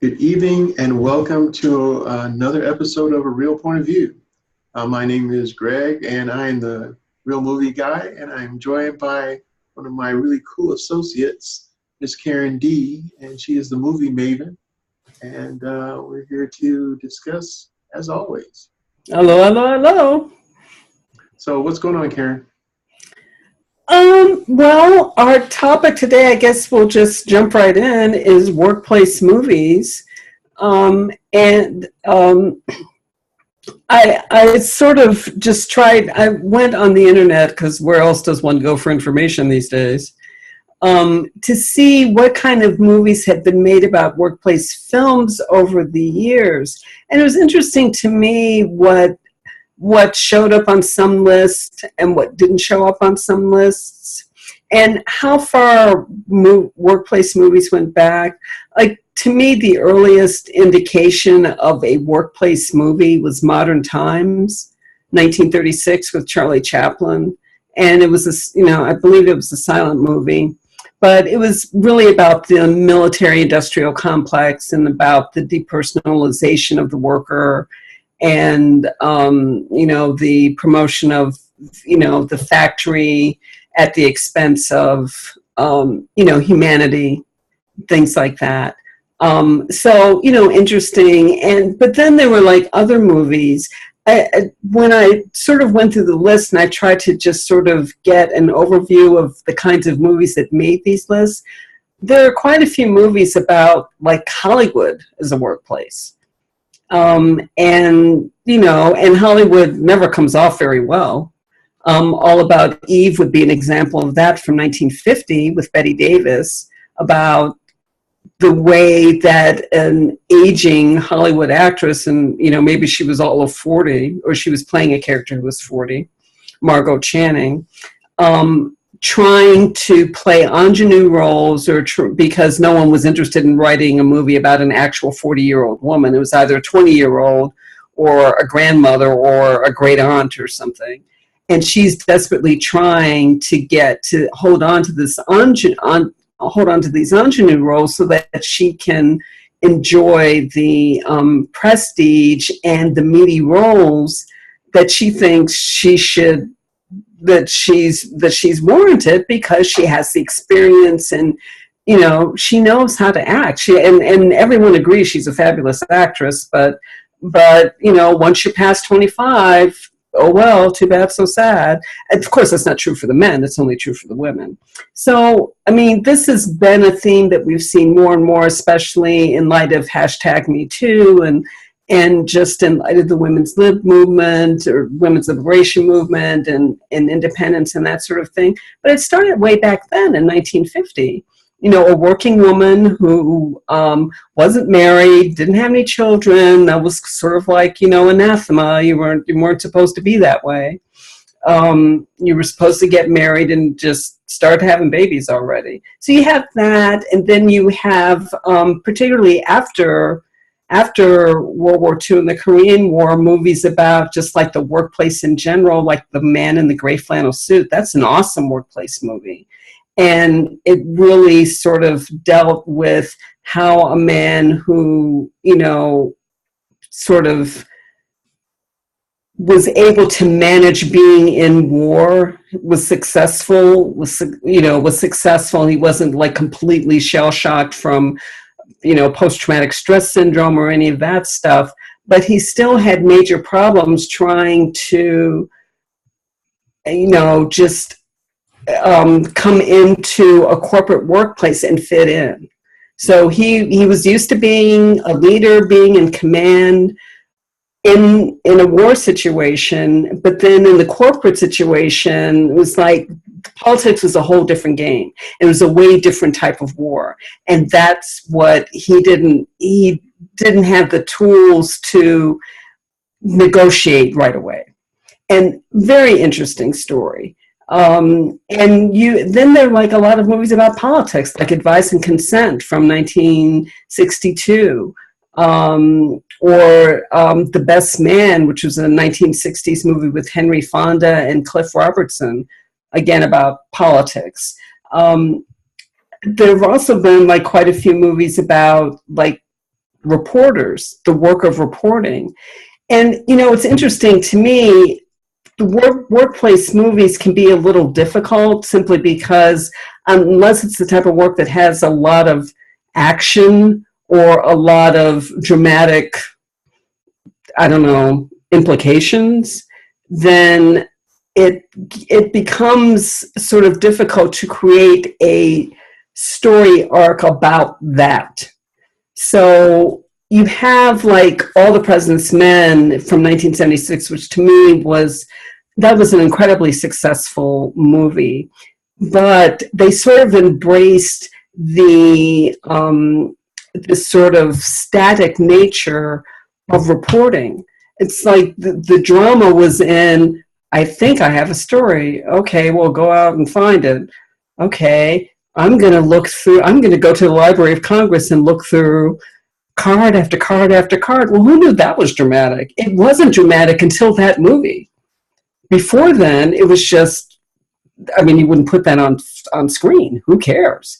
Good evening and welcome to another episode of A Real Point of View. My name is Greg and I am the Real Movie Guy, and I'm joined by one of my really cool associates, Miss Karen D, and she is the movie maven. And we're here to discuss, as always. Hello. So what's going on, Karen? Well, our topic today, I guess we'll just jump right in, is workplace movies. I sort of just tried, I went on the internet, because where else does one go for information these days, to see what kind of movies had been made about workplace films over the years. And it was interesting to me what showed up on some lists and what didn't show up on some lists, and how far workplace movies went back. Like, to me, the earliest indication of a workplace movie was Modern Times, 1936, with Charlie Chaplin. And it was, I believe it was a silent movie, but it was really about the military-industrial complex and about the depersonalization of the worker, and the promotion of the factory at the expense of humanity, things like that. Interesting. But then there were like other movies. When I sort of went through the list and I tried to just sort of get an overview of the kinds of movies that made these lists, there are quite a few movies about like Hollywood as a workplace. And Hollywood never comes off very well. All About Eve would be an example of that, from 1950 with Bette Davis, about the way that an aging Hollywood actress, and maybe she was all of 40, or she was playing a character who was 40, Margot Channing, trying to play ingenue roles, because no one was interested in writing a movie about an actual 40-year-old woman. It was either a 20-year-old or a grandmother or a great aunt or something. And she's desperately trying to hold on to these ingenue roles so that she can enjoy the prestige and the meaty roles that she thinks that she's warranted, because she has the experience and she knows how to act. And everyone agrees she's a fabulous actress, but once you're past 25, oh well, too bad, so sad. And of course, that's not true for the men, it's only true for the women. So this has been a theme that we've seen more and more, especially in light of #MeToo and just in light of the women's lib movement, or women's liberation movement, and independence and that sort of thing. But it started way back then in 1950. A working woman who wasn't married, didn't have any children. That was sort of like, anathema. You weren't supposed to be that way. You were supposed to get married and just start having babies already. So you have that, and then you have, particularly after World War II and the Korean War, movies about just like the workplace in general, like The Man in the Gray Flannel Suit. That's an awesome workplace movie. And it really sort of dealt with how a man who, sort of was able to manage being in war was successful. He wasn't like completely shell-shocked from post-traumatic stress syndrome or any of that stuff, but he still had major problems trying to, just come into a corporate workplace and fit in. So he was used to being a leader, being in command in a war situation, but then in the corporate situation, it was like politics was a whole different game. It was a way different type of war. And that's what he didn't have the tools to negotiate right away. And very interesting story. Then there are like a lot of movies about politics, like Advice and Consent from 1962, or The Best Man, which was a 1960s movie with Henry Fonda and Cliff Robertson, again about politics. There have also been like quite a few movies about like reporters, the work of reporting. And, it's interesting to me, the workplace movies can be a little difficult simply because unless it's the type of work that has a lot of action or a lot of dramatic, I don't know, implications, then it becomes sort of difficult to create a story arc about that. So you have like All the President's Men from 1976, which to me was an incredibly successful movie, but they sort of embraced the sort of static nature of reporting. It's like the drama was in, I think I have a story. Okay, well, go out and find it. Okay, I'm going to go to the Library of Congress and look through card after card after card. Well, who knew that was dramatic? It wasn't dramatic until that movie. Before then, it was just, you wouldn't put that on screen. Who cares?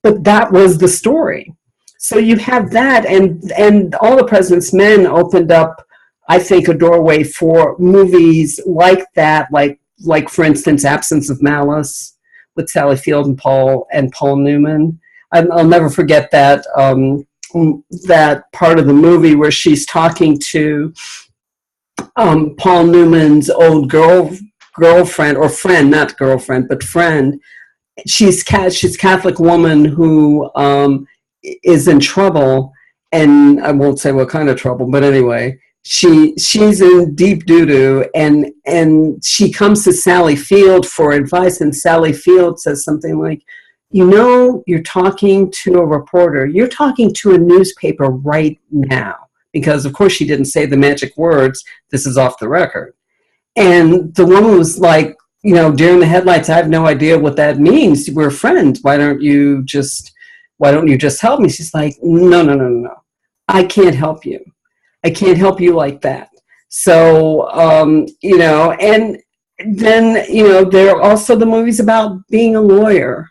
But that was the story. So you have that, and All the President's Men opened up, I think, a doorway for movies like that, like for instance, Absence of Malice with Sally Field and Paul Newman. I'll never forget that that part of the movie where she's talking to Paul Newman's old girlfriend or friend, not girlfriend, but friend. She's Catholic woman who is in trouble, and I won't say what kind of trouble, but anyway, she's in deep doo-doo, and she comes to Sally Field for advice, and Sally Field says something like, you're talking to a reporter, you're talking to a newspaper right now, because of course she didn't say the magic words, this is off the record. And the woman was like, deer in the headlights, I have no idea what that means. We're friends. Why don't you just help me? She's like, no. I can't help you. I can't help you like that. So, and then, there are also the movies about being a lawyer.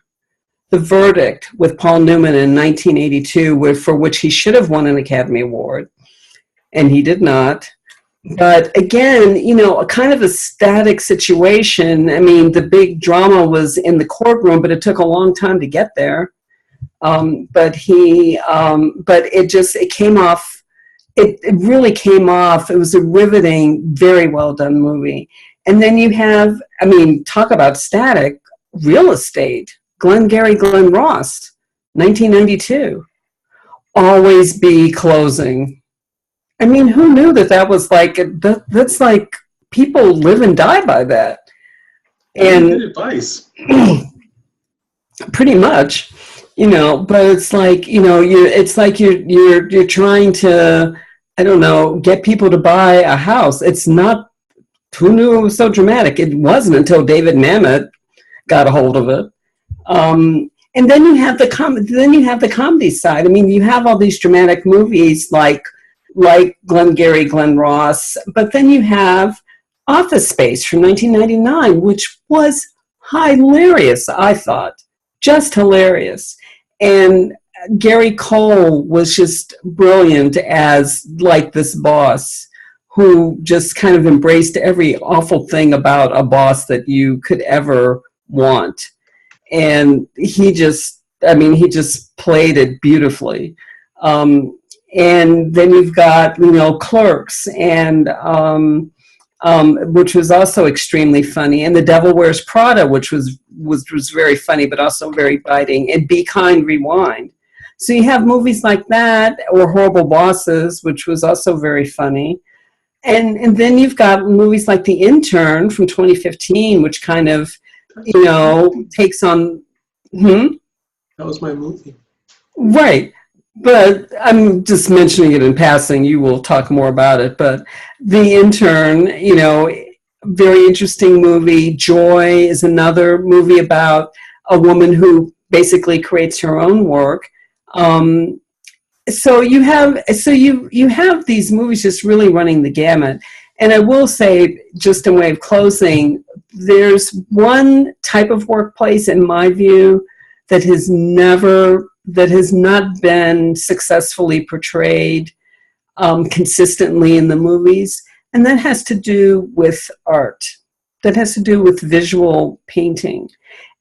The Verdict with Paul Newman in 1982, for which he should have won an Academy Award, and he did not. But again, a kind of a static situation. The big drama was in the courtroom, but it took a long time to get there. But it came off. It really came off. It was a riveting, very well done movie. And then you have, talk about static, Real Estate, Glengarry Glen Ross, 1992. Always Be Closing. Who knew that was like, that's like, people live and die by that. And good advice. Pretty much, but it's like, it's like you're trying to, I don't know, get people to buy a house. It's not, who knew it was so dramatic? It wasn't until David Mamet got a hold of it. And then you have the comedy side. You have all these dramatic movies like Glengarry Glen Ross, but then you have Office Space from 1999, which was hilarious, I thought. Just hilarious. And Gary Cole was just brilliant as like this boss who just kind of embraced every awful thing about a boss that you could ever want. And he just played it beautifully. And then you've got, Clerks, and which was also extremely funny, and The Devil Wears Prada, which was very funny, but also very biting, and Be Kind, Rewind. So you have movies like that, or Horrible Bosses, which was also very funny. And then you've got movies like The Intern from 2015, which kind of, takes on... That was my movie. Right. But I'm just mentioning it in passing. You will talk more about it. But The Intern, very interesting movie. Joy is another movie about a woman who basically creates her own work. So you have these movies just really running the gamut. And I will say, just in way of closing, there's one type of workplace, in my view, that has never that has not been successfully portrayed consistently in the movies, and that has to do with art. That has to do with visual painting.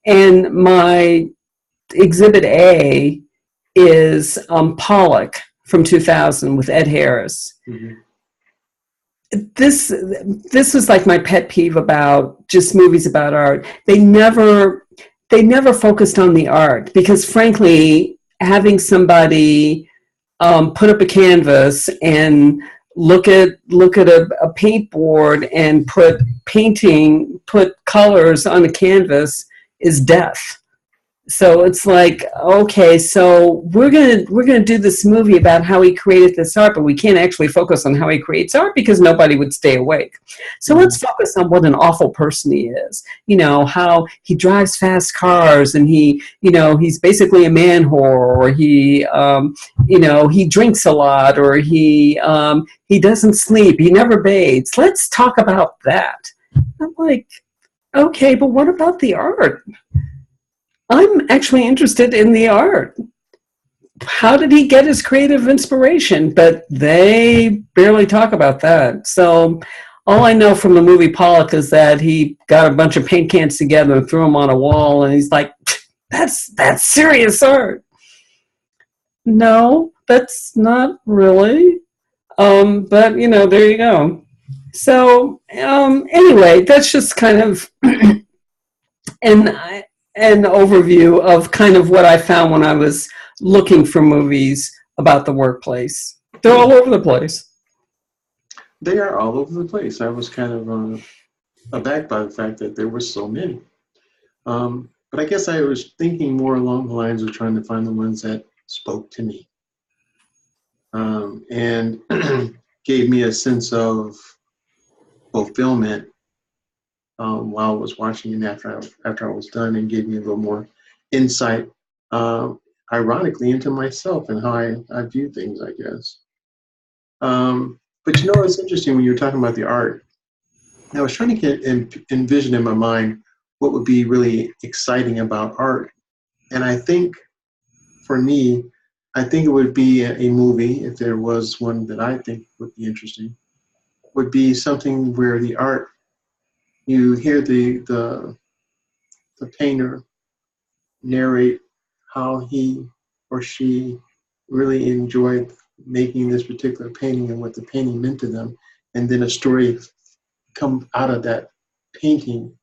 And my exhibit A is Pollock from 2000 with Ed Harris. Mm-hmm. This was like my pet peeve about just movies about art. They never focused on the art, because frankly, having somebody put up a canvas and look at a paint board and put colors on a canvas is death. So it's like, okay, so we're gonna do this movie about how he created this art, but we can't actually focus on how he creates art because nobody would stay awake. So let's focus on what an awful person he is. You know, how he drives fast cars, and he's basically a man whore, or he drinks a lot, or he doesn't sleep, he never bathes. Let's talk about that. I'm like, okay, but what about the art? I'm actually interested in the art. How did he get his creative inspiration? But they barely talk about that. So all I know from the movie Pollock is that he got a bunch of paint cans together and threw them on a wall, and he's like, that's serious art. No, that's not really. But there you go. So anyway, that's just kind of an overview of kind of what I found when I was looking for movies about the workplace. They're all over the place. They are all over the place. I was kind of abacked by the fact that there were so many. But I guess I was thinking more along the lines of trying to find the ones that spoke to me, and gave me a sense of fulfillment while I was watching it after I was done, and gave me a little more insight, ironically, into myself and how I view things, I guess. But it's interesting when you're talking about the art. I was trying to envision in my mind what would be really exciting about art. And I think, for me, it would be a movie, if there was one that I think would be interesting, would be something where the art, you hear the painter narrate how he or she really enjoyed making this particular painting and what the painting meant to them, and then a story come out of that painting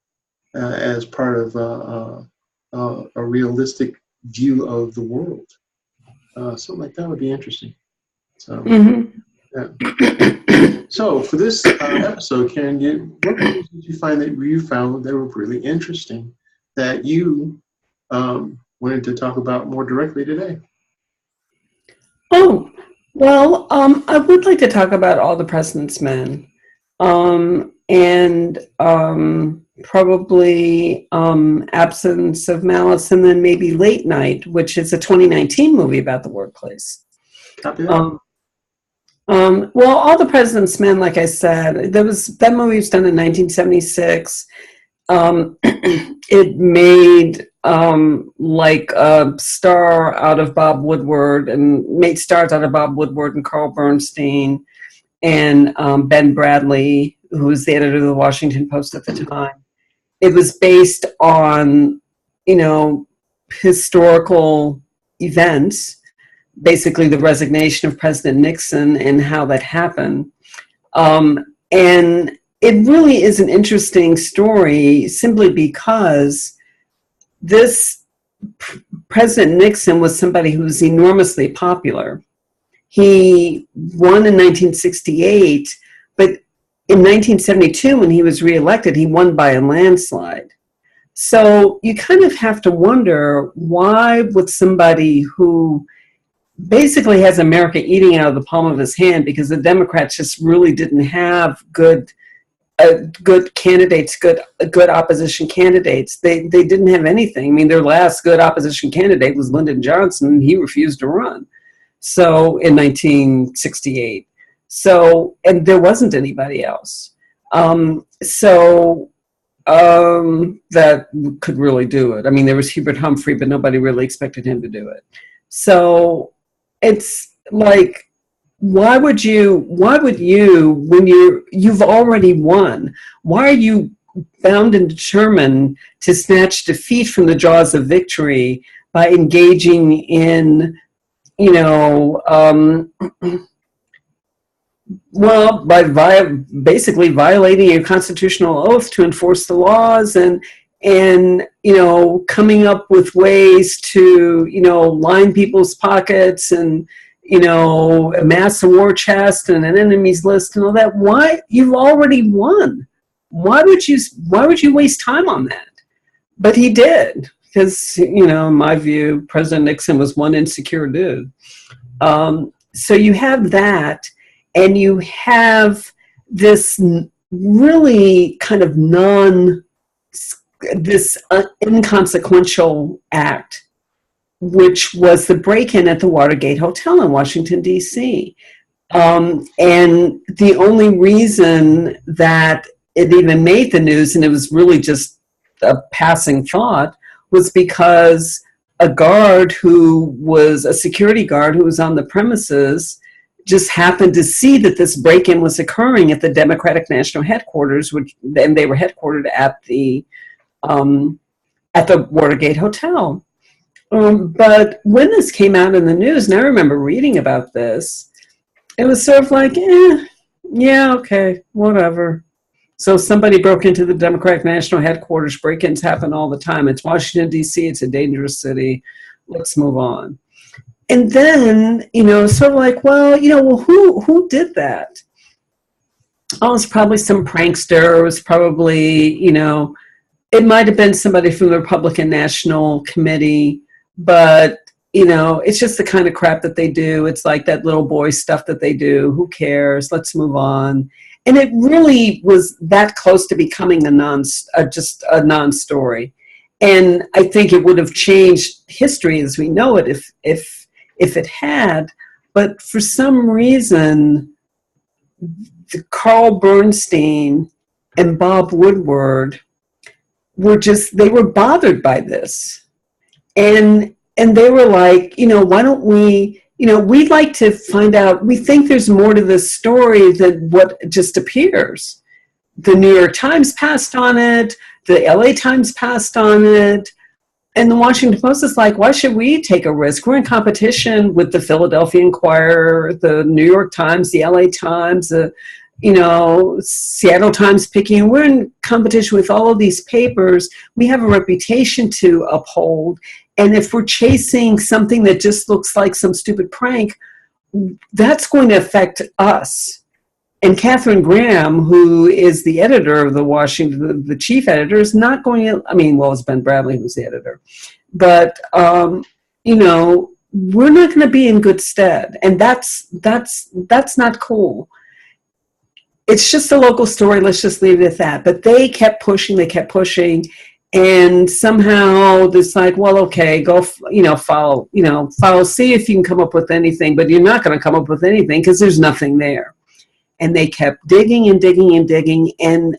as part of a realistic view of the world. Something like that would be interesting. So, yeah. So for this episode, Karen, what movies did you find that were really interesting that you wanted to talk about more directly today? Oh, well, I would like to talk about All the President's Men, and probably Absence of Malice, and then maybe Late Night, which is a 2019 movie about the workplace. Copy that. Well, All the President's Men, like I said, that movie was done in 1976. It made like a star out of Bob Woodward, and made stars out of Bob Woodward and Carl Bernstein and Ben Bradlee, who was the editor of the Washington Post at the time. It was based on, historical events, basically the resignation of President Nixon and how that happened. And it really is an interesting story simply because President Nixon was somebody who was enormously popular. He won in 1968, but in 1972, when he was reelected, he won by a landslide. So you kind of have to wonder, why would somebody who basically has America eating out of the palm of his hand, because the Democrats just really didn't have good candidates, good opposition candidates. They didn't have anything. I mean, their last good opposition candidate was Lyndon Johnson, and he refused to run. So in 1968. So, and there wasn't anybody else. That could really do it. I mean, there was Hubert Humphrey, but nobody really expected him to do it. So it's like, why would you, when you've already won, why are you bound and determined to snatch defeat from the jaws of victory by engaging in, you know, well, by basically violating your constitutional oath to enforce the laws, and coming up with ways to line people's pockets, and amass a war chest and an enemies list and all that? Why? You've already won. Why would you waste time on that? But he did, because in my view, President Nixon was one insecure dude. So you have that, and you have this really kind of inconsequential act, which was the break-in at the Watergate Hotel in Washington, D.C. And the only reason that it even made the news, and it was really just a passing thought, was because a security guard who was on the premises just happened to see that this break-in was occurring at the Democratic National Headquarters, and they were headquartered at the Watergate Hotel. But when this came out in the news, and I remember reading about this, it was sort of like, yeah, okay, whatever. So somebody broke into the Democratic National Headquarters. Break-ins happen all the time. It's Washington, D.C. It's a dangerous city. Let's move on. And then, sort of like, well, who did that? Oh, it's probably some prankster. It was probably, it might have been somebody from the Republican National Committee, but, it's just the kind of crap that they do. It's like that little boy stuff that they do. Who cares? Let's move on. And it really was that close to becoming just a non-story. And I think it would have changed history as we know it if it had. But for some reason, Carl Bernstein and Bob Woodward they were bothered by this. And they were like, why don't we, we'd like to find out, we think there's more to this story than what just appears. The New York Times passed on it, the LA Times passed on it, and the Washington Post is like, why should we take a risk? We're in competition with the Philadelphia Inquirer, the New York Times, the LA Times, Seattle Times Picayune. We're in competition with all of these papers. We have a reputation to uphold. And if we're chasing something that just looks like some stupid prank, that's going to affect us. And Katharine Graham, who is the editor of the chief editor, is not going to, it's Ben Bradley who's the editor. But, we're not going to be in good stead. And that's not cool. It's just a local story. Let's just leave it at that. But they kept pushing. And somehow it's like, well, okay, go, follow, see if you can come up with anything, but you're not going to come up with anything because there's nothing there. And they kept digging and digging and digging, and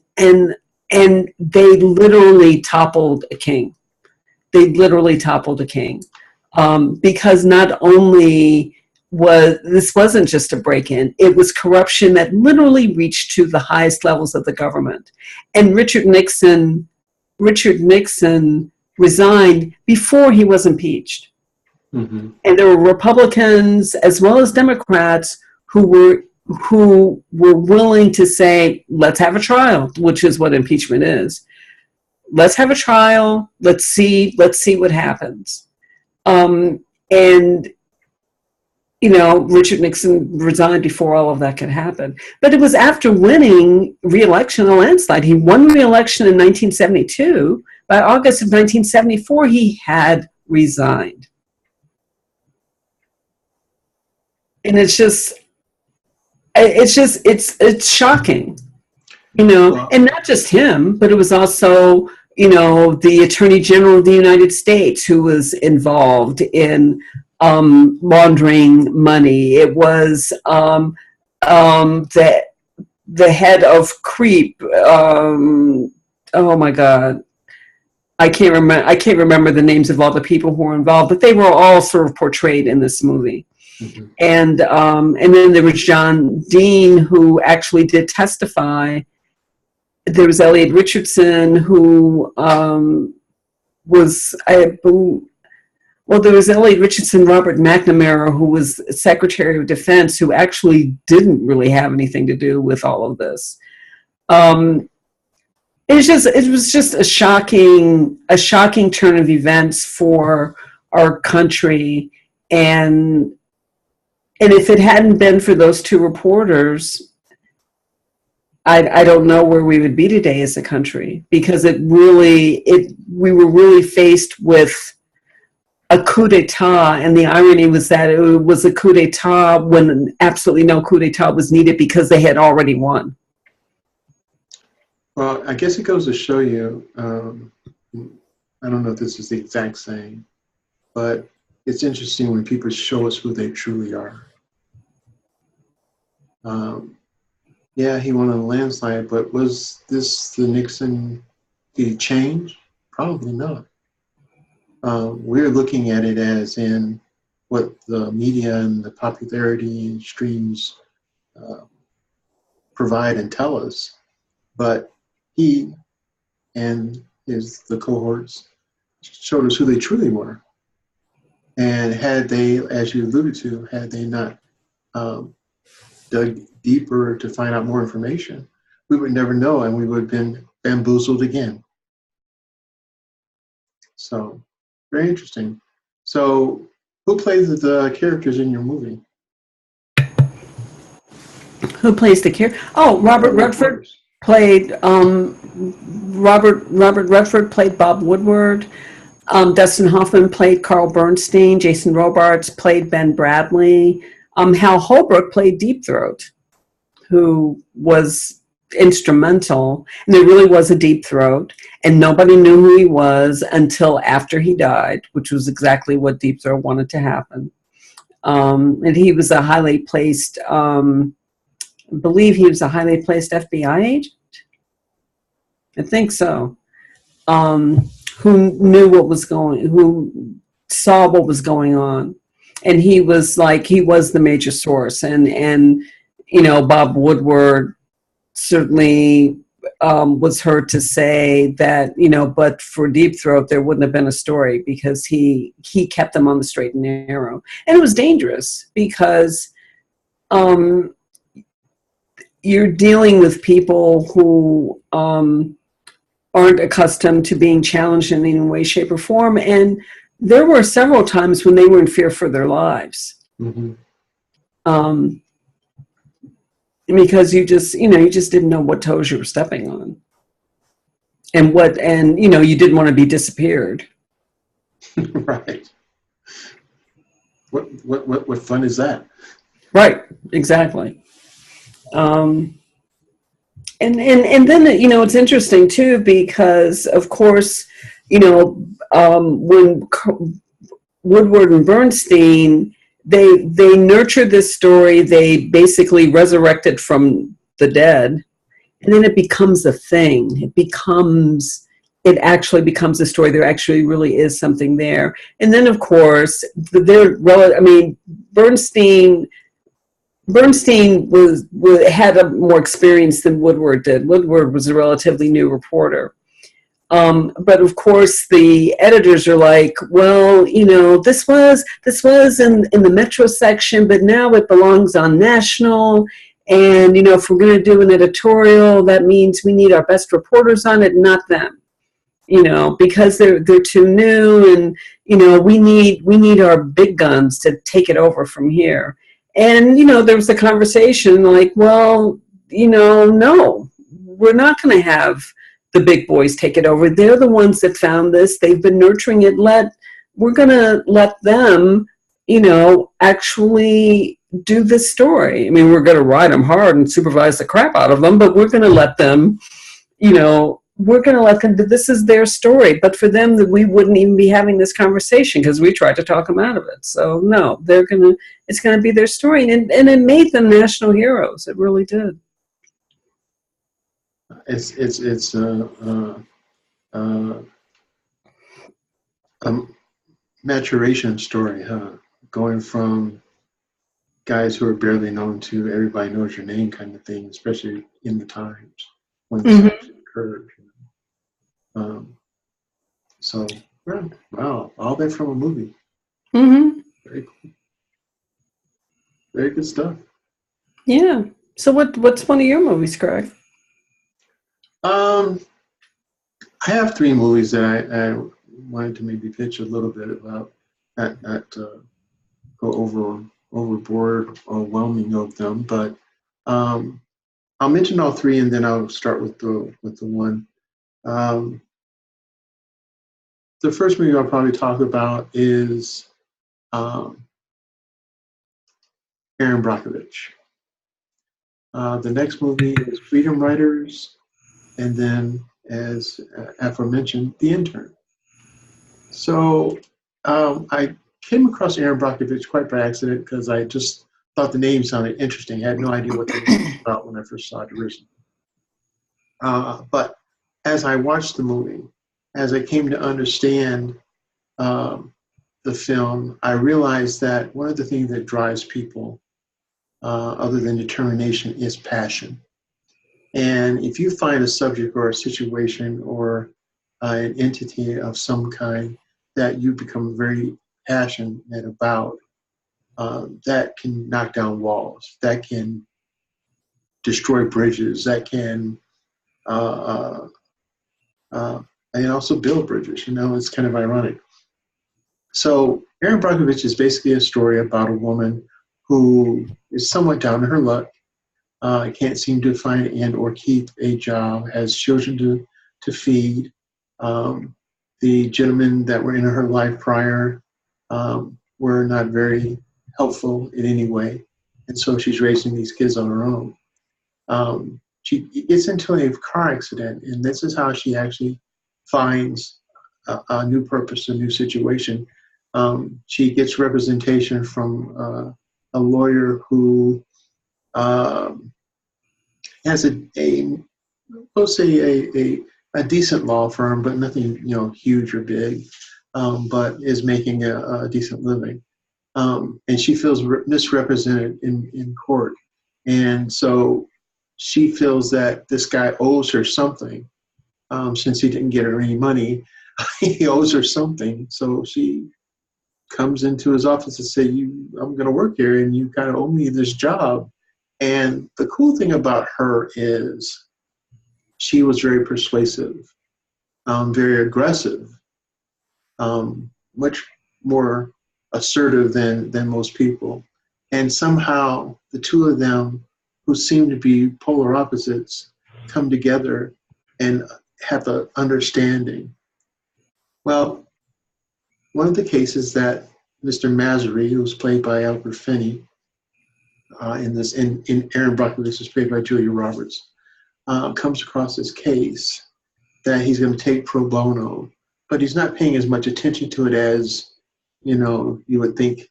they literally toppled a king. Because not only wasn't just a break-in, it was corruption that literally reached to the highest levels of the government. And Richard Nixon resigned before he was impeached. Mm-hmm. And there were Republicans as well as Democrats who were willing to say, let's have a trial, which is what impeachment is. Let's have a trial. Let's see what happens. Richard Nixon resigned before all of that could happen. But it was after winning re-election, a landslide. He won re-election in 1972. By August of 1974, he had resigned. And it's shocking, and not just him, but it was also, the Attorney General of the United States who was involved in laundering money. It was the head of CREEP. Oh my God. I can't remember the names of all the people who were involved, but they were all sort of portrayed in this movie. Mm-hmm. And then there was John Dean, who actually did testify. There was Elliot Richardson, who was, well, there was Elliot Richardson, Robert McNamara, who was Secretary of Defense, who actually didn't really have anything to do with all of this. It was just a shocking turn of events for our country, and if it hadn't been for those two reporters, I don't know where we would be today as a country, because we were really faced with a coup d'etat, and the irony was that it was a coup d'etat when absolutely no coup d'etat was needed because they had already won. Well, I guess it goes to show you, I don't know if this is the exact same, but it's interesting when people show us who they truly are. Yeah, he won on a landslide, but was this the Nixon? Did he change? Probably not. We're looking at it as in what the media and the popularity streams provide and tell us, but he and the cohorts showed us who they truly were. And had they, as you alluded to, had they not dug deeper to find out more information, we would never know, and we would have been bamboozled again. So, very interesting. So, who plays the characters in your movie? Who plays the character? Oh, Robert Redford played Robert Redford played Bob Woodward. Dustin Hoffman played Carl Bernstein. Jason Robards played Ben Bradley. Hal Holbrook played Deep Throat, who was instrumental. And there really was a Deep Throat, and nobody knew who he was until after he died, which was exactly what Deep Throat wanted to happen. And he was a highly placed, I believe he was a highly placed FBI agent. I think so. Who knew what was who saw what was going on. And he was the major source. And Bob Woodward certainly was heard to say that, but for Deep Throat, there wouldn't have been a story, because he kept them on the straight and narrow. And it was dangerous because you're dealing with people who aren't accustomed to being challenged in any way, shape, or form. And there were several times when they were in fear for their lives. Mm-hmm. Because you just didn't know what toes you were stepping on. And you didn't want to be disappeared. Right. What fun is that? Right, exactly. And then it's interesting too, because of course, when Woodward and Bernstein, they nurtured this story, they basically resurrected from the dead, and then it becomes a thing. It actually becomes a story. There actually really is something there. And then of course, Bernstein had a more experience than Woodward did. Woodward was a relatively new reporter. But of course, the editors are like, well, this was in the Metro section, but now it belongs on National. And, if we're going to do an editorial, that means we need our best reporters on it, not them. Because they're too new, and, we need our big guns to take it over from here. And, there was a conversation like, well, no, we're not going to have the big boys take it over. They're the ones that found this. They've been nurturing it. We're going to let them, actually do this story. I mean, we're going to ride them hard and supervise the crap out of them, but we're going to let them, this is their story. But for them, that we wouldn't even be having this conversation because we tried to talk them out of it. So no, it's going to be their story. And it made them national heroes. It really did. It's a maturation story, huh? Going from guys who are barely known to everybody knows your name kind of thing, especially in the times when this Mm-hmm. actually occurred. Um, so, yeah, wow, all that from a movie. Mm-hmm. Very cool. Very good stuff. Yeah. So what's one of your movies, Greg? Um, I have three movies that I wanted to maybe pitch a little bit about, not go overboard, overwhelming of them, but um, I'll mention all three, and then I'll start with the one. Um, the first movie I'll probably talk about is um, Aaron Brockovich. The next movie is Freedom Writers, and then, as aforementioned, The Intern. So I came across Aaron Brockovich quite by accident because I just thought the name sounded interesting. I had no idea what the movie was about when I first saw it originally. But as I watched the movie, as I came to understand um, the film, I realized that one of the things that drives people, other than determination, is passion. And if you find a subject or a situation or an entity of some kind that you become very passionate about, that can knock down walls, that can destroy bridges, that can, uh, uh, and also build bridges. You know, it's kind of ironic. So, Erin Brockovich is basically a story about a woman who is somewhat down in her luck, can't seem to find and or keep a job, has children to feed. Um, the gentlemen that were in her life prior were not very helpful in any way, and so she's raising these kids on her own. She gets into a car accident, and this is how she actually finds a new purpose, a new situation. She gets representation from a lawyer who um, has a let's say a decent law firm, but nothing huge or big, but is making a decent living. And she feels misrepresented in court, and so she feels that this guy owes her something. Since he didn't get her any money, he owes her something. So she comes into his office and say, I'm going to work here, and you kind of owe me this job." And the cool thing about her is she was very persuasive, very aggressive, much more assertive than most people. And somehow the two of them, who seem to be polar opposites, come together and have an understanding. Well, one of the cases that Mr. Massery, who was played by Albert Finney, in Aaron Brockovich is played by Julia Roberts, comes across this case that he's going to take pro bono, but he's not paying as much attention to it as you would think,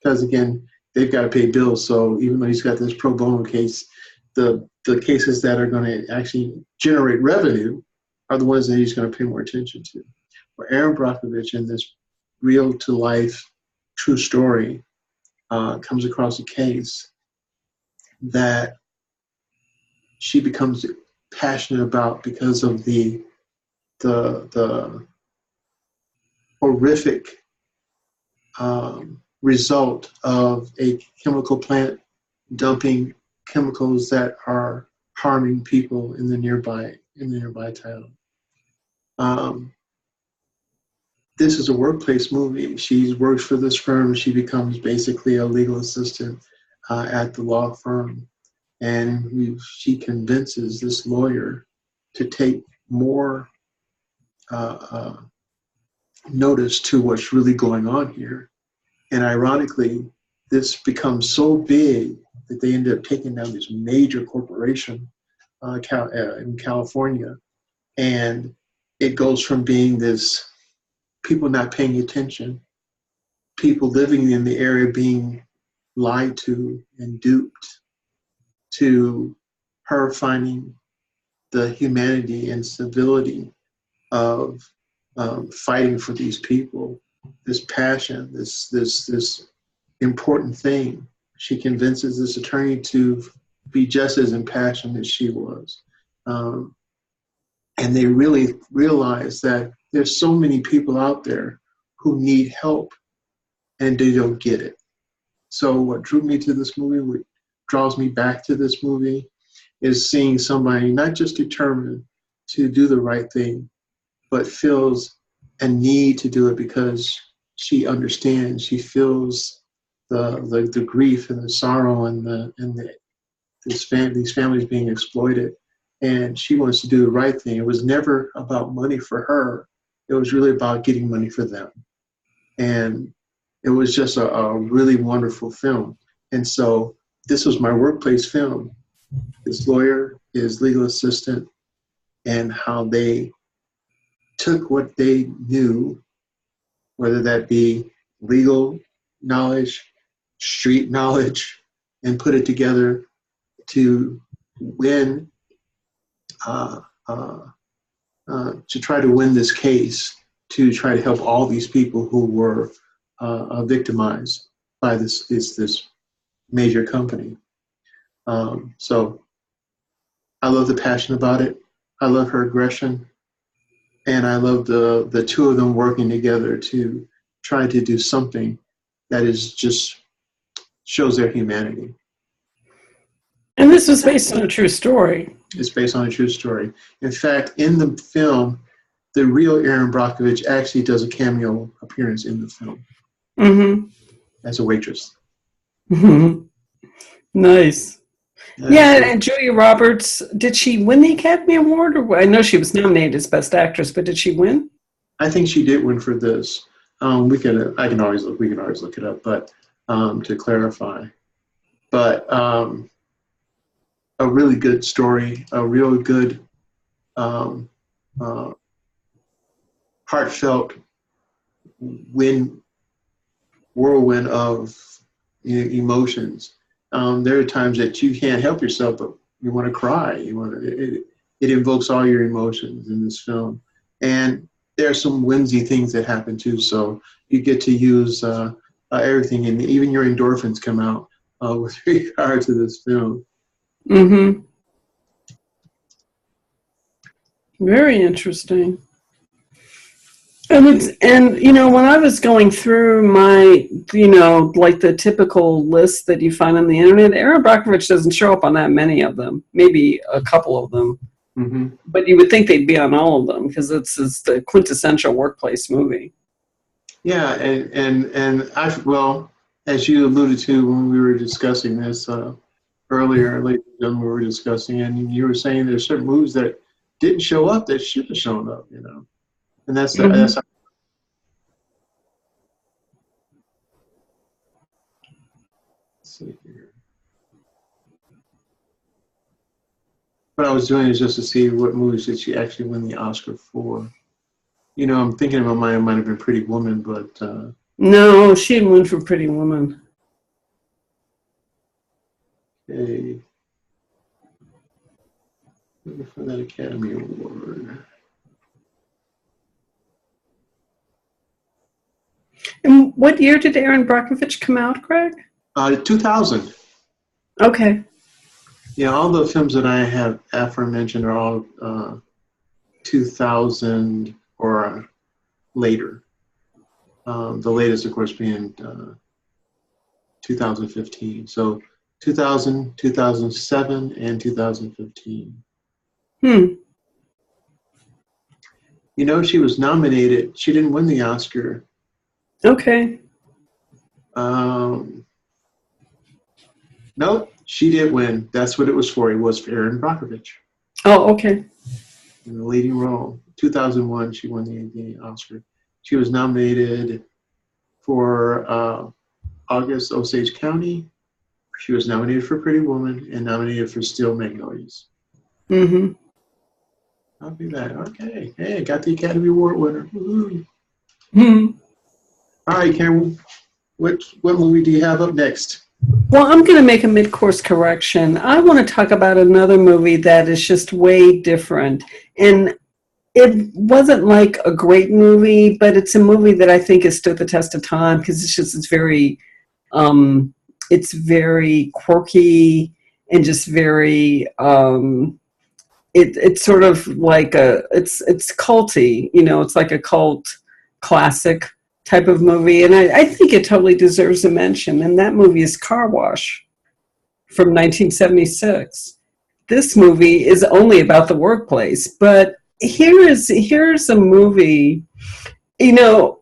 because again, they've got to pay bills. So even though he's got this pro bono case, the cases that are going to actually generate revenue are the ones that he's going to pay more attention to. Where Aaron Brockovich, in this real to life true story, comes across a case that she becomes passionate about because of the horrific result of a chemical plant dumping chemicals that are harming people in the nearby town. Um, this is a workplace movie. She works for this firm. She becomes basically a legal assistant at the law firm, and she convinces this lawyer to take more uh, uh, notice to what's really going on here. And ironically, this becomes so big that they end up taking down this major corporation in California. And it goes from being this people not paying attention, people living in the area being lied to and duped, to her finding the humanity and civility of fighting for these people, this passion, this important thing. She convinces this attorney to be just as impassioned as she was. And they really realize that there's so many people out there who need help and they don't get it. So what drew me to this movie, what draws me back to this movie, is seeing somebody not just determined to do the right thing, but feels a need to do it because she understands, she feels the grief and the sorrow and these families being exploited, and she wants to do the right thing. It was never about money for her. It was really about getting money for them. And it was just a really wonderful film. And so this was my workplace film. His lawyer, his legal assistant, and how they took what they knew, whether that be legal knowledge, street knowledge, and put it together to win, to try to win this case, to try to help all these people who were victimized by this major company. So I love the passion about it. I love her aggression. And I love the two of them working together to try to do something that is just shows their humanity. And this was based on a true story. It's based on a true story. In fact, in the film, the real Erin Brockovich actually does a cameo appearance in the film. Mm-hmm. As a waitress. Mm-hmm. Nice. Yeah, and Julia Roberts, did she win the Academy Award? Or I know she was nominated as Best Actress, but did she win? I think she did win for this. We can always look it up, but to clarify. But a really good story, a real good heartfelt whirlwind of emotions. There are times that you can't help yourself, but you want to cry. It invokes all your emotions in this film. And there are some whimsy things that happen too, so you get to use everything, and even your endorphins come out with regard to this film. Mm-hmm. Very interesting. And you know, when I was going through my, like the typical list that you find on the internet, Erin Brockovich doesn't show up on that many of them. Maybe a couple of them. Mm-hmm. But you would think they'd be on all of them because it's the quintessential workplace movie. Yeah, and well, as you alluded to when we were discussing this earlier, when we were discussing, and you were saying there's certain movies that didn't show up that should have shown up, And that's Mm-hmm. that's. Let's see here. What I was doing is just to see what movies did she actually win the Oscar for. I'm thinking about mine might have been Pretty Woman, but no, she didn't win for Pretty Woman. Okay. Looking for that Academy Award. And what year did Erin Brockovich come out, Greg? 2000. Okay. Yeah, all the films that I have aforementioned are all 2000 or later. The latest, of course, being 2015. So 2000, 2007, and 2015. She was nominated. She didn't win the Oscar. Okay. Nope, she did win. That's what it was for. It was for Erin Brockovich. Oh, okay. In the leading role. 2001, she won the Oscar. She was nominated for August Osage County. She was nominated for Pretty Woman and nominated for Steel Magnolias. Mm-hmm. I'll do that. Okay. Hey, got the Academy Award winner. Mm-hmm. All right, Karen, what movie do you have up next? Well, I'm going to make a mid-course correction. I want to talk about another movie that is just way different. And it wasn't like a great movie, but it's a movie that I think has stood the test of time because um, it's very quirky and just very, it's sort of like it's culty, it's like a cult classic type of movie. And I think it totally deserves a mention. And that movie is Car Wash from 1976. This movie is only about the workplace, but here's a movie, you know,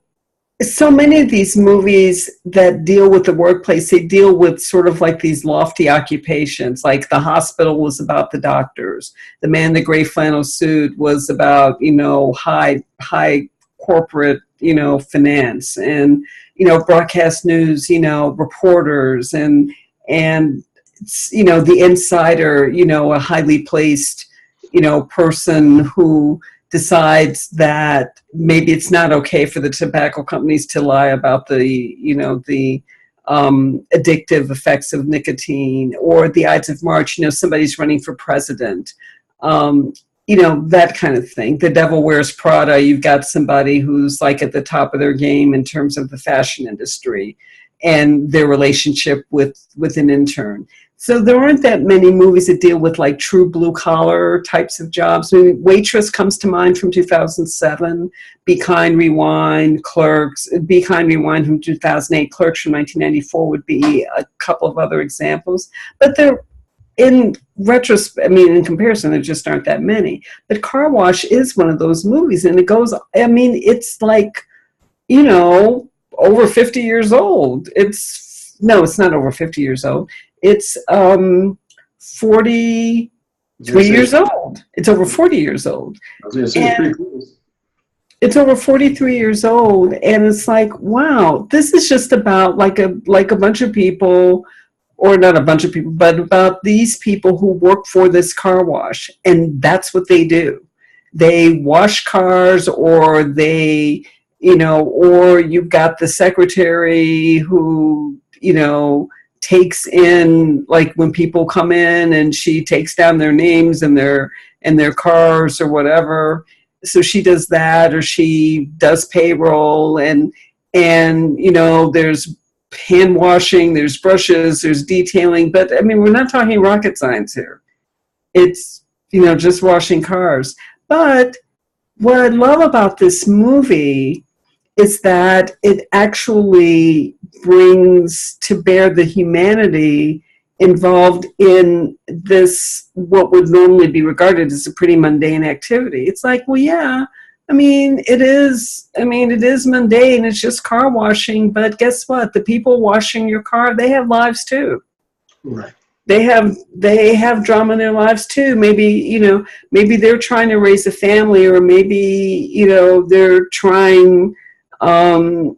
so many of these movies that deal with the workplace, they deal with sort of like these lofty occupations. Like The Hospital was about the doctors. The Man in the Gray Flannel Suit was about, high corporate, finance, and, broadcast news, reporters, and the insider, a highly placed, person who decides that maybe it's not okay for the tobacco companies to lie about the addictive effects of nicotine, or the Ides of March, somebody's running for president, that kind of thing. The Devil Wears Prada, you've got somebody who's like at the top of their game in terms of the fashion industry and their relationship with an intern. So there aren't that many movies that deal with like true blue collar types of jobs. I mean, Waitress comes to mind from 2007, Be Kind, Rewind, Clerks, Be Kind, Rewind from 2008, Clerks from 1994 would be a couple of other examples. But they're in comparison, there just aren't that many. But Car Wash is one of those movies, and it's like, over 50 years old. It's not over 50 years old. It's 43 years old. It's over 40 years old. I was going to say, it's pretty cool. It's over 43 years old, and it's like, wow, this is just about like a bunch of people, or not a bunch of people, but about these people who work for this car wash, and that's what they do. They wash cars, or they, or you've got the secretary who, takes in, like when people come in, and she takes down their names and their cars or whatever. So she does that, or she does payroll, and there's hand washing, there's brushes, there's detailing. But we're not talking rocket science here. It's, just washing cars. But what I love about this movie is that it actually brings to bear the humanity involved in this, what would normally be regarded as a pretty mundane activity. It's like, well, yeah, it is mundane. It's just car washing, but guess what? The people washing your car, they have lives too. Right. They have drama in their lives too. Maybe they're trying to raise a family, or maybe, they're trying to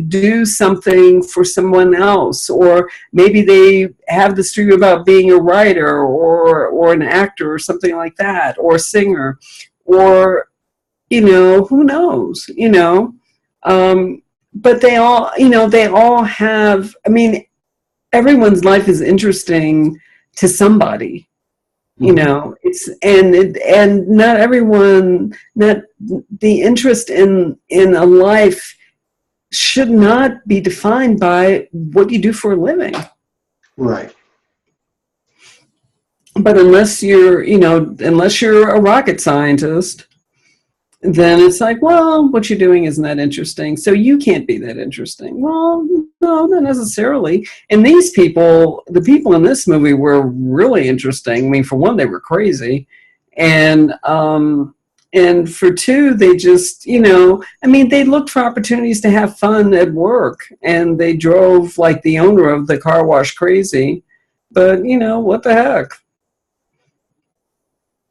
do something for someone else, or maybe they have this dream about being a writer, or an actor, or something like that, or a singer, or who knows, but they all have, everyone's life is interesting to somebody. It's and not everyone, not the interest in a life should not be defined by what you do for a living. Right. But unless you're a rocket scientist, then it's like, well, what you're doing isn't that interesting, so you can't be that interesting. Well, no, not necessarily. And these people, the people in this movie, were really interesting. For one, they were crazy. And for two, they just, they looked for opportunities to have fun at work. And they drove like the owner of the car wash crazy. But, what the heck?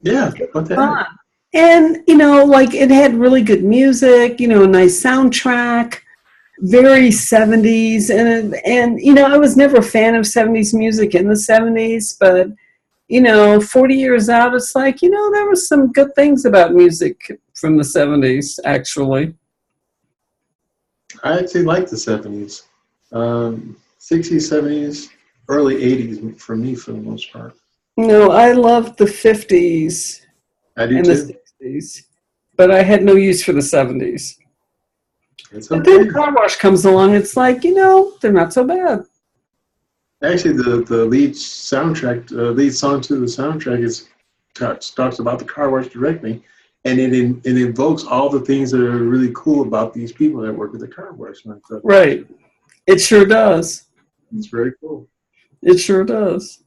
Yeah, what the heck? And, it had really good music, a nice soundtrack, very 70s. And I was never a fan of 70s music in the 70s, but, 40 years out, it's like, there was some good things about music from the 70s, actually. I actually like the 70s. 60s, 70s, early 80s for me, for the most part. I love the 50s. I do and too. The 60s. but I had no use for the 70s. It's But then okay. Car Wash comes along. It's like, they're not so bad. Actually, the lead soundtrack, lead song to the soundtrack talks about the car wash directly, and it invokes all the things that are really cool about these people that work at the car wash. And I thought Right. It sure does. it's very cool. It sure does.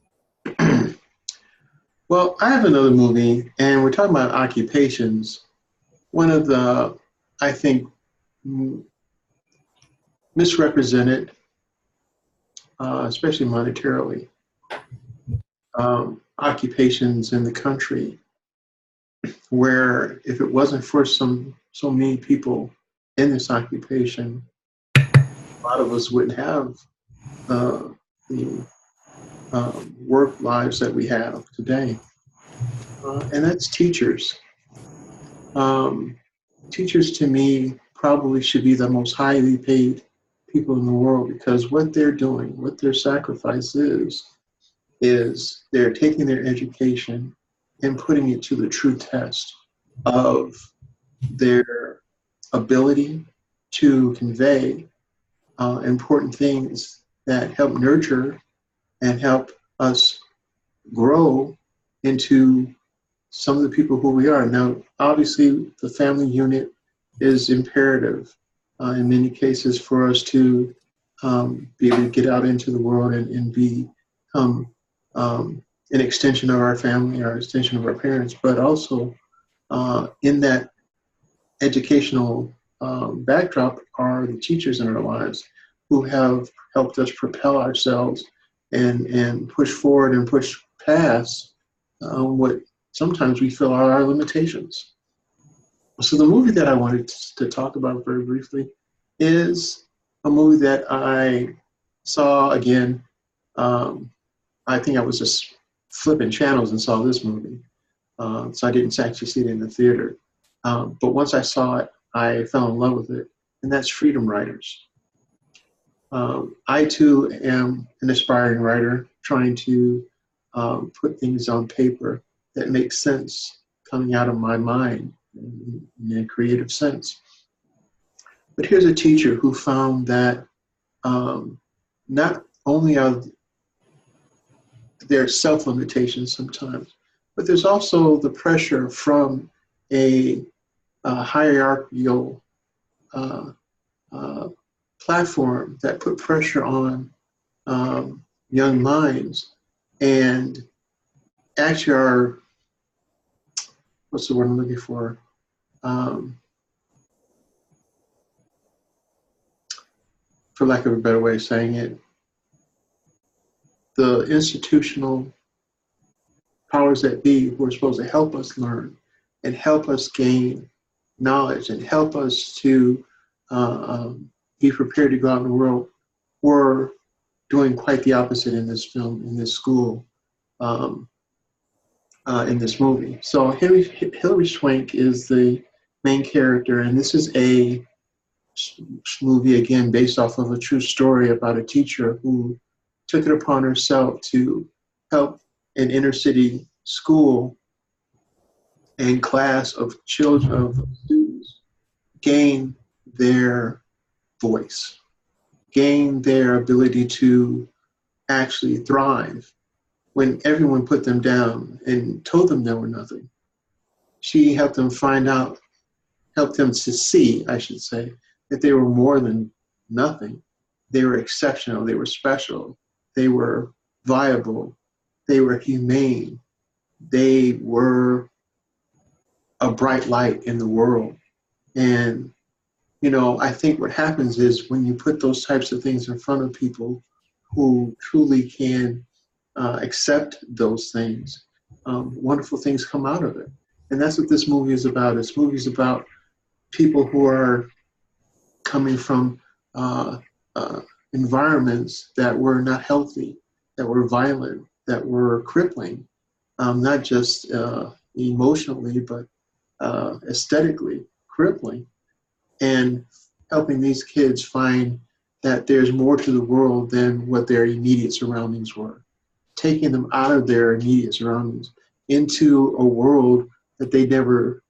Well, I have another movie, and we're talking about occupations. One of the, I think, misrepresented, especially monetarily, occupations in the country, where if it wasn't for so many people in this occupation, a lot of us wouldn't have the work lives that we have today. And that's teachers. Um, Teachers, to me, probably should be the most highly paid people in the world, because what they're doing, what their sacrifice is they're taking their education and putting it to the true test of their ability to convey important things that help nurture and help us grow into some of the people who we are. Now, obviously, the family unit is imperative in many cases for us to be able to get out into the world and become an extension of our family, our extension of our parents, but also in that educational backdrop are the teachers in our lives who have helped us propel ourselves and push forward and push past what sometimes we feel are our limitations. So the movie that I wanted to talk about very briefly is a movie that I saw again. I think I was just flipping channels and saw this movie. So I didn't actually see it in the theater. But once I saw it, I fell in love with it, and that's Freedom Writers. I too am an aspiring writer trying to put things on paper that make sense coming out of my mind in a creative sense. But here's a teacher who found that not only are there self-limitations sometimes, but there's also the pressure from a hierarchical uh, uh, platform that put pressure on young minds and actually are, what's the word I'm looking for? For lack of a better way of saying it, the institutional powers that be who are supposed to help us learn and help us gain knowledge and help us to be prepared to go out in the world were doing quite the opposite in this film, in this school, in this movie. So Hilary Swank is the main character, and this is a movie, again, based off of a true story about a teacher who took it upon herself to help an inner city school and class of children, of students, gain their voice, gain their ability to actually thrive when everyone put them down and told them they were nothing. She helped them find out, helped them to see, I should say, that they were more than nothing. They were exceptional, they were special, they were viable, they were humane, they were a bright light in the world. And, I think what happens is when you put those types of things in front of people who truly can accept those things, wonderful things come out of it. And that's what this movie is about. This movie is about people who are coming from environments that were not healthy, that were violent, that were crippling, not just emotionally, but aesthetically crippling, and helping these kids find that there's more to the world than what their immediate surroundings were. Taking them out of their immediate surroundings into a world that they never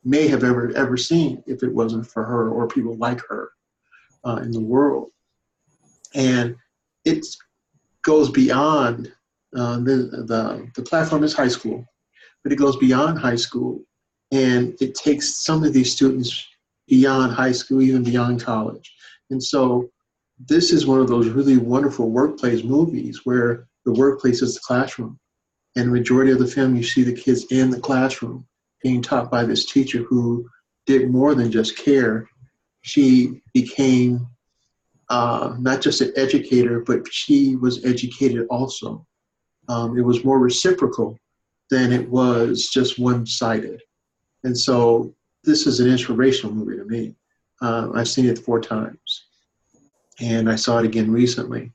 may have ever seen if it wasn't for her or people like her in the world. And it goes beyond the platform is high school, but it goes beyond high school, and it takes some of these students beyond high school, even beyond college. And so this is one of those really wonderful workplace movies where the workplace is the classroom. And the majority of the film, you see the kids in the classroom being taught by this teacher who did more than just care. She became not just an educator, but she was educated also. It was more reciprocal than it was just one-sided. And so this is an inspirational movie to me. I've seen it 4 times, and I saw it again recently.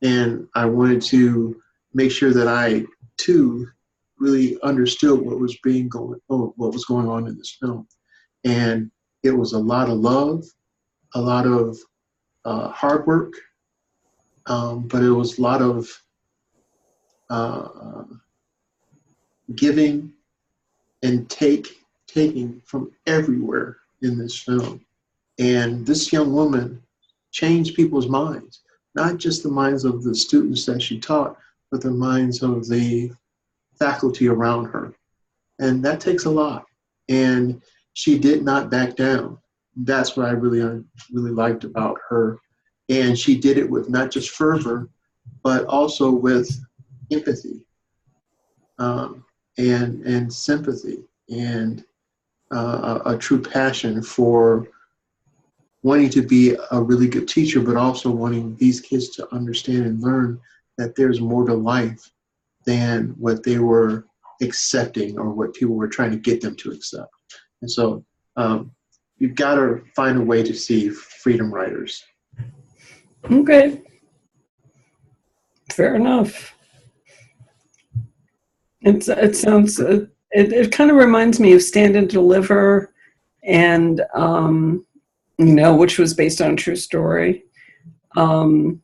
And I wanted to make sure that I, too, really understood what was going on in this film. And it was a lot of love, a lot of hard work, but it was a lot of giving and taking from everywhere in this film. And this young woman changed people's minds, not just the minds of the students that she taught, but the minds of the faculty around her. And that takes a lot. And she did not back down. That's what I really liked about her. And she did it with not just fervor, but also with empathy and sympathy and a true passion for wanting to be a really good teacher, but also wanting these kids to understand and learn that there's more to life than what they were accepting or what people were trying to get them to accept. And so you've got to find a way to see Freedom Writers. Okay. Fair enough. It sounds, it kind of reminds me of Stand and Deliver, and, which was based on a true story. And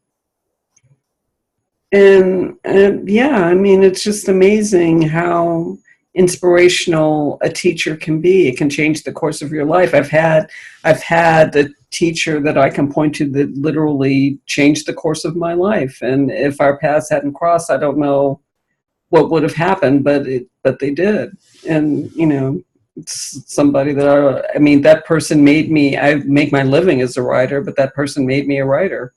yeah, I mean, it's just amazing how inspirational a teacher can be. It can change the course of your life. I've had a teacher that I can point to that literally changed the course of my life. And if our paths hadn't crossed, I don't know what would have happened, but they did. And, it's somebody that that person made me, I make my living as a writer, but that person made me a writer.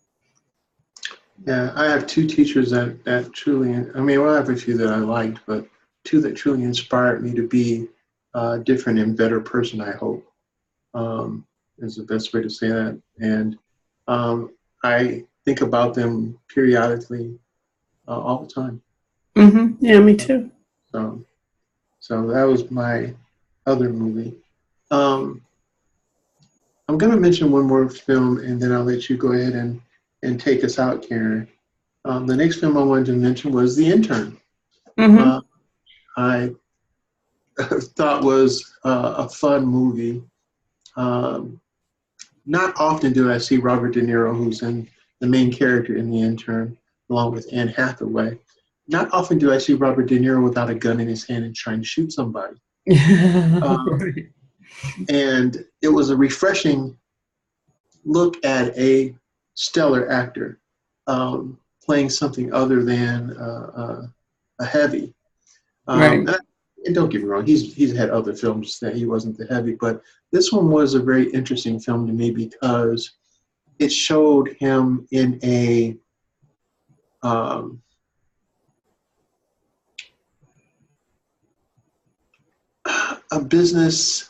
Yeah, I have 2 teachers that truly, I have a few that I liked, but 2 that truly inspired me to be a different and better person, I hope, is the best way to say that. And I think about them periodically all the time. Mm-hmm. Yeah, me too. So that was my other movie. I'm going to mention one more film, and then I'll let you go ahead and take us out, Karen. The next film I wanted to mention was The Intern. Mm-hmm. I thought was a fun movie. Not often do I see Robert De Niro, who's in the main character in The Intern, along with Anne Hathaway. Not often do I see Robert De Niro without a gun in his hand and trying to shoot somebody. Right. And it was a refreshing look at a stellar actor playing something other than a heavy. Right. And don't get me wrong, he's had other films that he wasn't the heavy, but this one was a very interesting film to me because it showed him in a business.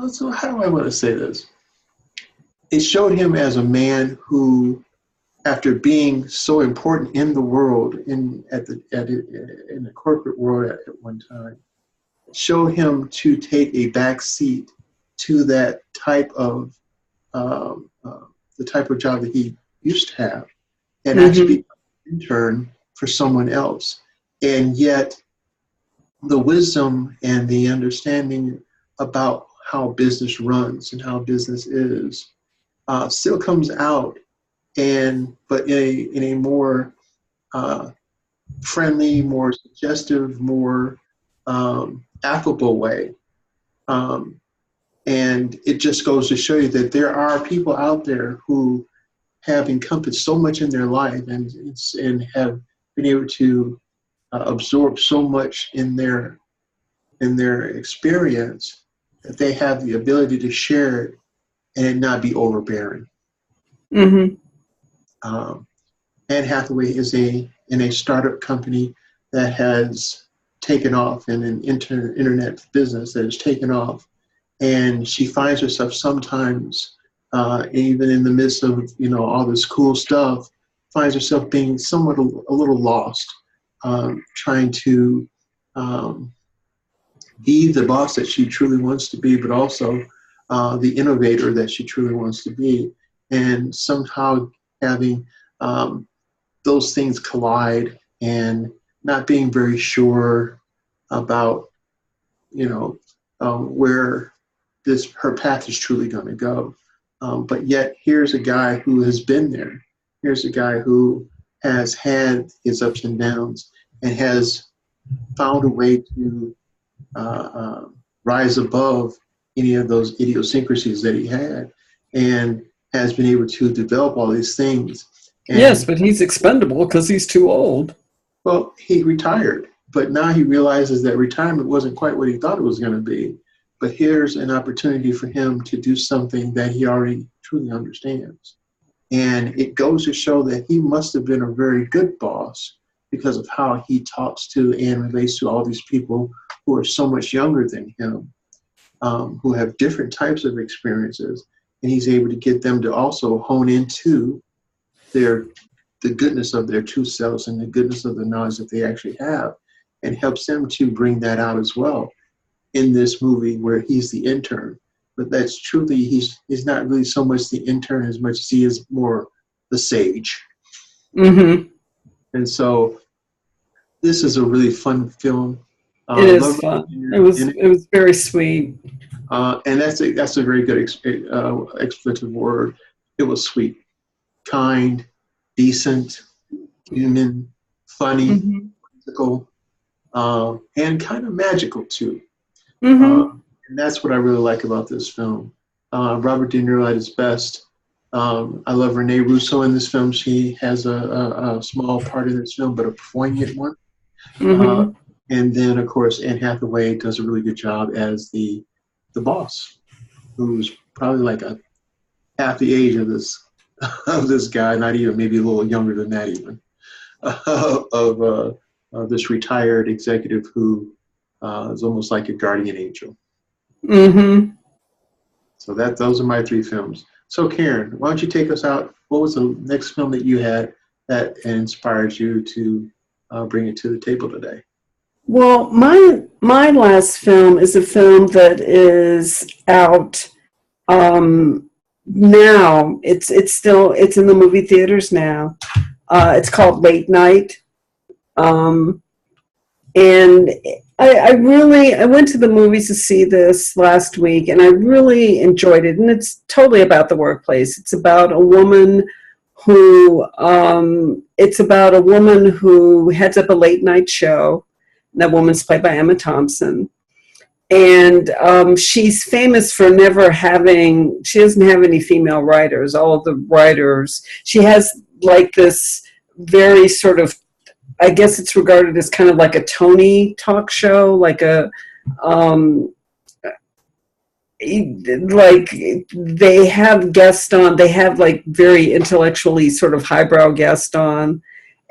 So how do I want to say this? It showed him as a man who, after being so important in the world, in the corporate world at one time, showed him to take a back seat to that type of the type of job that he used to have, and actually be an intern for someone else. And yet, the wisdom and the understanding about how business runs and how business is still comes out, but in a more friendly, more suggestive, more affable way. And it just goes to show you that there are people out there who have encompassed so much in their life and have been able to absorb so much in their experience that they have the ability to share it and it not be overbearing. Mm-hmm. Anne Hathaway is in a startup company that has taken off, in an internet business that has taken off, and she finds herself sometimes, even in the midst of all this cool stuff, finds herself being somewhat a little lost, trying to be the boss that she truly wants to be, but also the innovator that she truly wants to be, and somehow having those things collide and not being very sure about where her path is truly going to go. But yet here's a guy who has been there. Here's a guy who has had his ups and downs and has found a way to rise above any of those idiosyncrasies that he had, and has been able to develop all these things. And, yes, but he's expendable because he's too old. Well, he retired, but now he realizes that retirement wasn't quite what he thought it was going to be. But here's an opportunity for him to do something that he already truly understands. And it goes to show that he must have been a very good boss because of how he talks to and relates to all these people who are so much younger than him, who have different types of experiences. And he's able to get them to also hone into the goodness of their true selves and the goodness of the knowledge that they actually have, and helps them to bring that out as well in this movie where he's the intern. But that's truly, he's not really so much the intern as much as he is more the sage. Mm-hmm. And so this is a really fun film. It is fun. It was very sweet. And that's a very good expletive word. It was sweet, kind, decent, human, funny, physical, and kind of magical too. Mm-hmm. And that's what I really like about this film. Robert De Niro at his best. I love Renee Russo in this film. She has a small part in this film, but a poignant one. Mm-hmm. And then, of course, Anne Hathaway does a really good job as the boss, who's probably like half the age of this guy, not even, maybe a little younger than that even, of this retired executive who is almost like a guardian angel. Mm-hmm. So those are my three films. So Karen, why don't you take us out? What was the next film that you had that inspired you to bring it to the table today? Well, my last film is a film that is out now. It's in the movie theaters now. It's called Late Night, and I went to the movies to see this last week, and I really enjoyed it. And it's totally about the workplace. It's about a woman who heads up a late night show. That woman's played by Emma Thompson. And she's famous for she doesn't have any female writers. All of the writers, she has like this very sort of, I guess it's regarded as kind of like a Tony talk show, like like they have guests on, they have like very intellectually sort of highbrow guests on,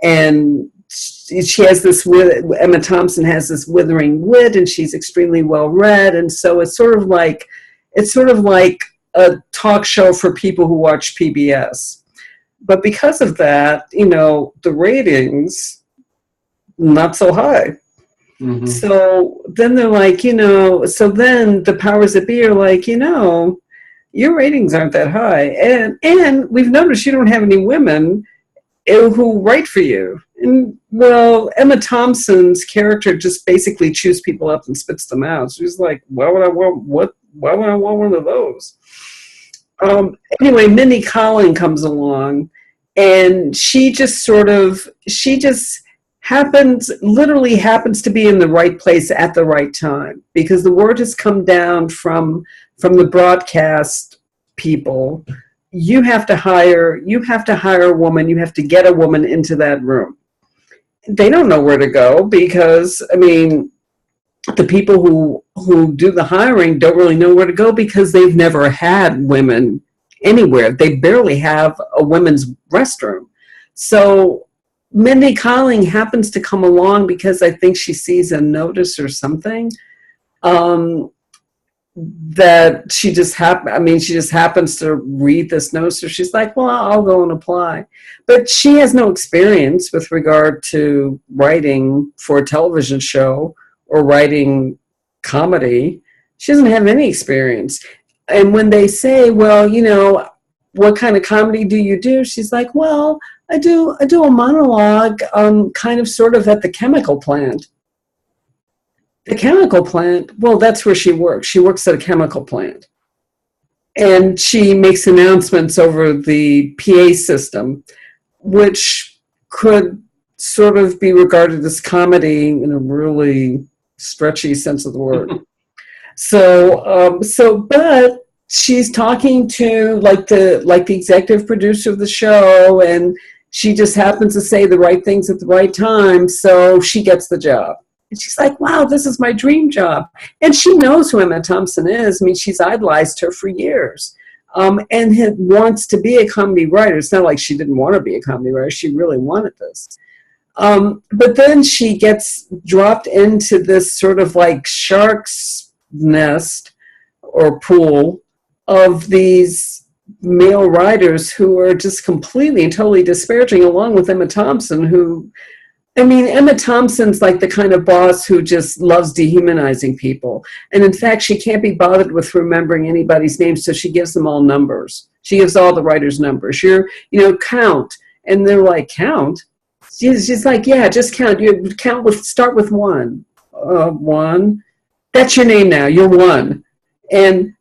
and she has Emma Thompson has this withering wit, and she's extremely well read, and so it's sort of like a talk show for people who watch PBS. But because of that, the ratings not so high. Mm-hmm. So then they're like, so then the powers that be are like, your ratings aren't that high, and we've noticed you don't have any women who write for you. And well, Emma Thompson's character just basically chews people up and spits them out. So she's like, why would I want one of those? Anyway, Mindy Kaling comes along, and she just literally happens to be in the right place at the right time, because the word has come down from the broadcast people. You have to hire a woman, you have to get a woman into that room. They don't know where to go, because I mean, the people who do the hiring don't really know where to go, because they've never had women anywhere. They barely have a women's restroom. So Mindy Kaling happens to come along because I think she sees a notice or something, that she just happens to read this notice, so she's like, well, I'll go and apply. But she has no experience with regard to writing for a television show or writing comedy. She doesn't have any experience. And when they say, well, what kind of comedy do you do? She's like, well, I do a monologue, kind of sort of at the chemical plant. The chemical plant, well, that's where she works. She works at a chemical plant. And she makes announcements over the PA system, which could sort of be regarded as comedy in a really stretchy sense of the word. But she's talking to like the executive producer of the show, and she just happens to say the right things at the right time, so she gets the job. And she's like, wow, this is my dream job. And she knows who Emma Thompson is. I mean, she's idolized her for years, and wants to be a comedy writer. It's not like she didn't want to be a comedy writer. She really wanted this. But then she gets dropped into this sort of like shark's nest or pool of these male writers who are just completely and totally disparaging, along with Emma Thompson, Emma Thompson's like the kind of boss who just loves dehumanizing people. And in fact, she can't be bothered with remembering anybody's name, so she gives them all numbers. She gives all the writers numbers. Count. And they're like, count? She's like, yeah, just count. You start with one. One. That's your name now. You're one. And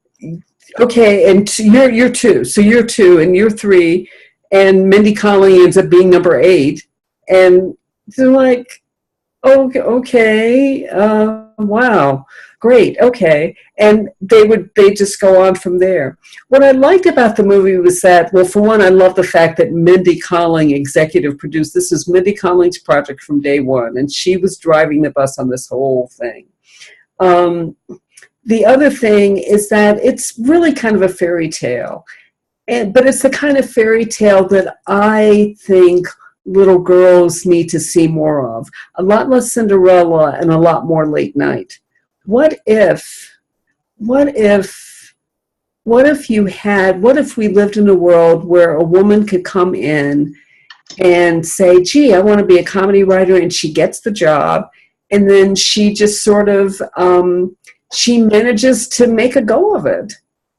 okay, and you're two. So you're two, and you're three. And Mindy Kaling ends up being number 8. And they're like, okay, wow, great, okay. And they just go on from there. What I liked about the movie was that, well, for one, I love the fact that Mindy Kaling executive produced. This is Mindy Kaling's project from day one, and she was driving the bus on this whole thing. The other thing is that it's really kind of a fairy tale, but it's the kind of fairy tale that I think little girls need to see more of. A lot less Cinderella and a lot more late night. What if we lived in a world where a woman could come in and say, gee, I want to be a comedy writer, and she gets the job, and then she just sort of, she manages to make a go of it.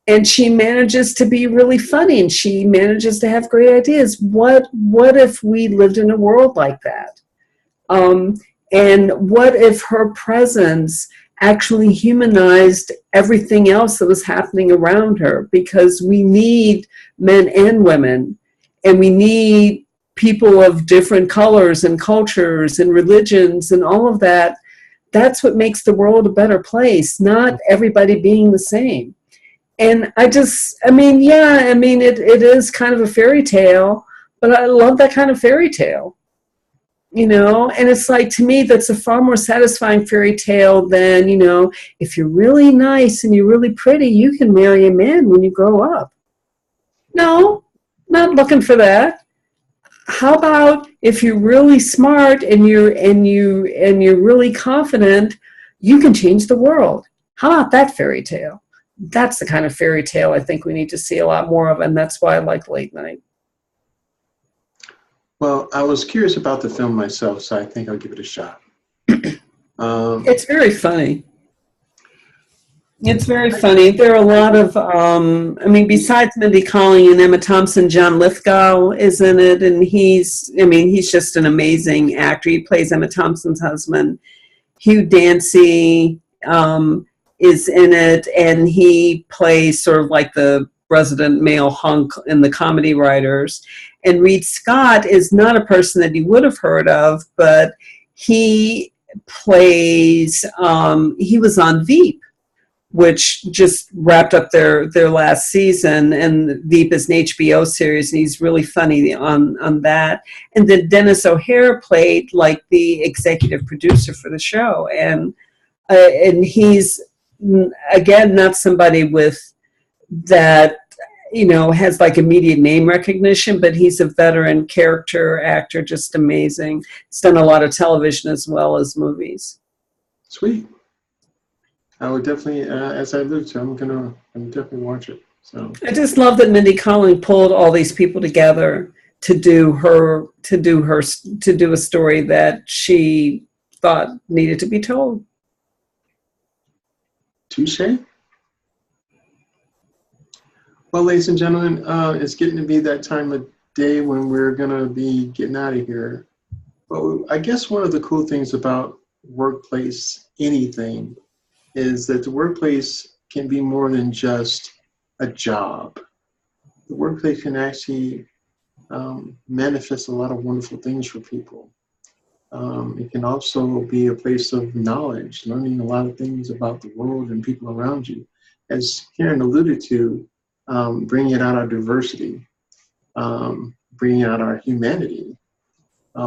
And she manages to be really funny, and she manages to have great ideas. What if we lived in a world like that? And what if her presence actually humanized everything else that was happening around her? Because we need men and women, and we need people of different colors and cultures and religions and all of that. That's what makes the world a better place, not everybody being the same. And it is kind of a fairy tale, but I love that kind of fairy tale, and it's like, to me, that's a far more satisfying fairy tale than, if you're really nice and you're really pretty, you can marry a man when you grow up. No, not looking for that. How about if you're really smart and you're really confident, you can change the world? How about that fairy tale? That's the kind of fairy tale I think we need to see a lot more of, and that's why I like late night. Well, I was curious about the film myself, so I think I'll give it a shot. It's very funny. It's very funny. There are a lot of, besides Mindy Kaling and Emma Thompson, John Lithgow is in it, and he's just an amazing actor. He plays Emma Thompson's husband. Hugh Dancy is in it, and he plays sort of like the resident male hunk in the comedy writers. And Reed Scott is not a person that you would have heard of, but he plays, he was on Veep, which just wrapped up their last season, and Veep is an HBO series, and he's really funny on that. And then Dennis O'Hare played like the executive producer for the show, and he's again not somebody with that has like immediate name recognition, but he's a veteran character actor, just amazing. He's done a lot of television as well as movies. Sweet. I would definitely, as I alluded to, I'm definitely watch it. So I just love that Mindy Kaling pulled all these people together to do a story that she thought needed to be told. Touche. Well, ladies and gentlemen, it's getting to be that time of day when we're gonna be getting out of here. But I guess one of the cool things about workplace anything is that the workplace can be more than just a job. The workplace can actually manifest a lot of wonderful things for people. It can also be a place of knowledge, learning a lot of things about the world and people around you. As Karen alluded to, bringing out our diversity, bringing out our humanity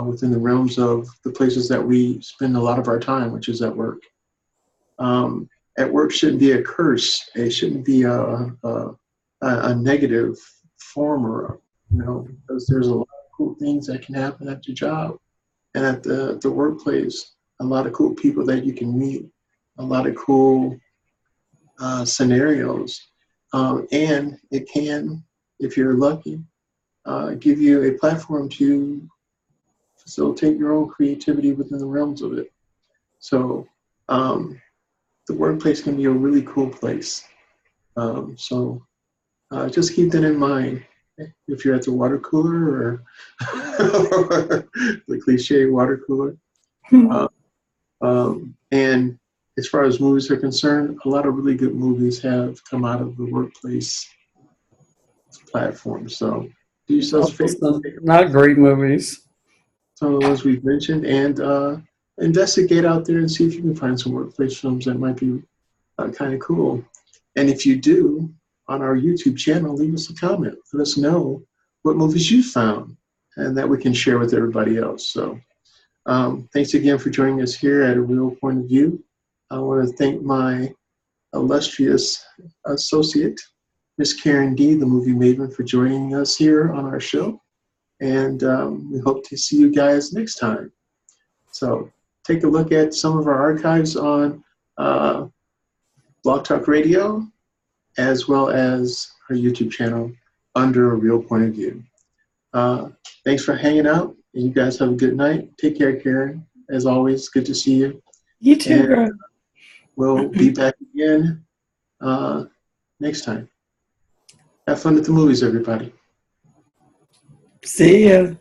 within the realms of the places that we spend a lot of our time, which is at work. At work shouldn't be a curse. It shouldn't be a negative form, or because there's a lot of cool things that can happen at your job and at the workplace. A lot of cool people that you can meet, a lot of cool scenarios, and it can, if you're lucky, give you a platform to facilitate your own creativity within the realms of it. So the workplace can be a really cool place. So just keep that in mind if you're at the water cooler or the cliche water cooler. And as far as movies are concerned, a lot of really good movies have come out of the workplace platform. So do yourselves a favor. Not great movies. Some of the ones we've mentioned, and investigate out there and see if you can find some workplace films that might be kind of cool. And if you do, on our YouTube channel, leave us a comment. Let us know what movies you found and that we can share with everybody else. So thanks again for joining us here at A Real Point of View. I want to thank my illustrious associate, Miss Karen D., the movie maven, for joining us here on our show. And we hope to see you guys next time. So take a look at some of our archives on Blog Talk Radio, as well as our YouTube channel under A Real Point of View. Thanks for hanging out, and you guys have a good night. Take care, Karen. As always, good to see you. You too, girl. We'll be back again next time. Have fun at the movies, everybody. See ya.